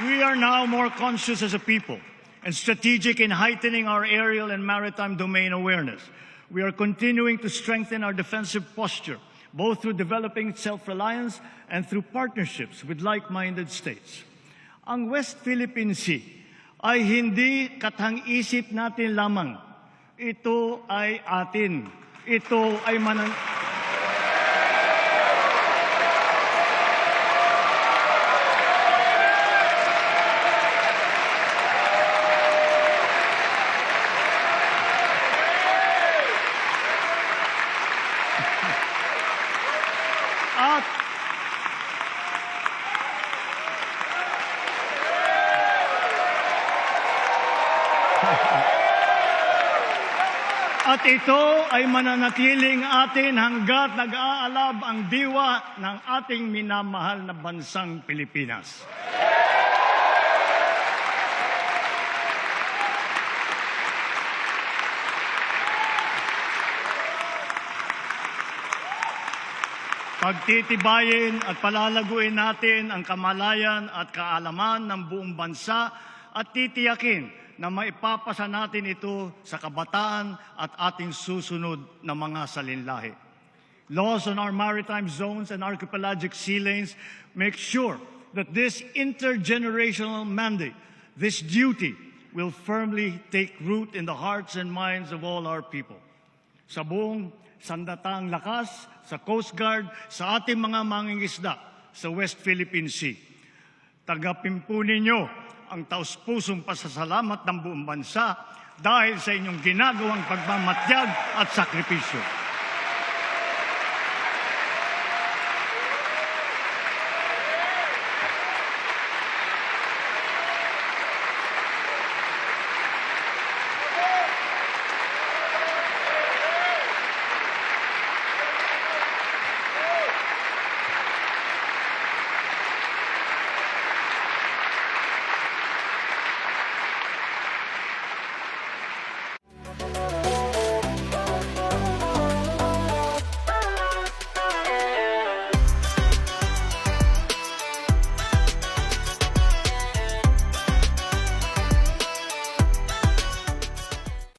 We are now more conscious as a people and strategic in heightening our aerial and maritime domain awareness. We are continuing to strengthen our defensive posture, both through developing self-reliance and through partnerships with like-minded states. Ang West Philippine Sea ay hindi katang-isip natin lamang. Ito ay atin. Ito ay At ito ay mananatiling atin hanggat nag-aalab ang diwa ng ating minamahal na bansang Pilipinas. Pagtitibayin at palalaguin natin ang kamalayan at kaalaman ng buong bansa at titiyakin na maipapasa natin ito sa kabataan at ating susunod na mga salinlahi. Laws on our maritime zones and archipelagic sea lanes make sure that this intergenerational mandate, this duty, will firmly take root in the hearts and minds of all our people. Sa buong sandatang lakas, sa Coast Guard, sa ating mga mangingisda sa West Philippine Sea. Tagapin po ninyo ang taus-pusong pasasalamat ng buong bansa dahil sa inyong ginagawang pagmamatyag at sakripisyo.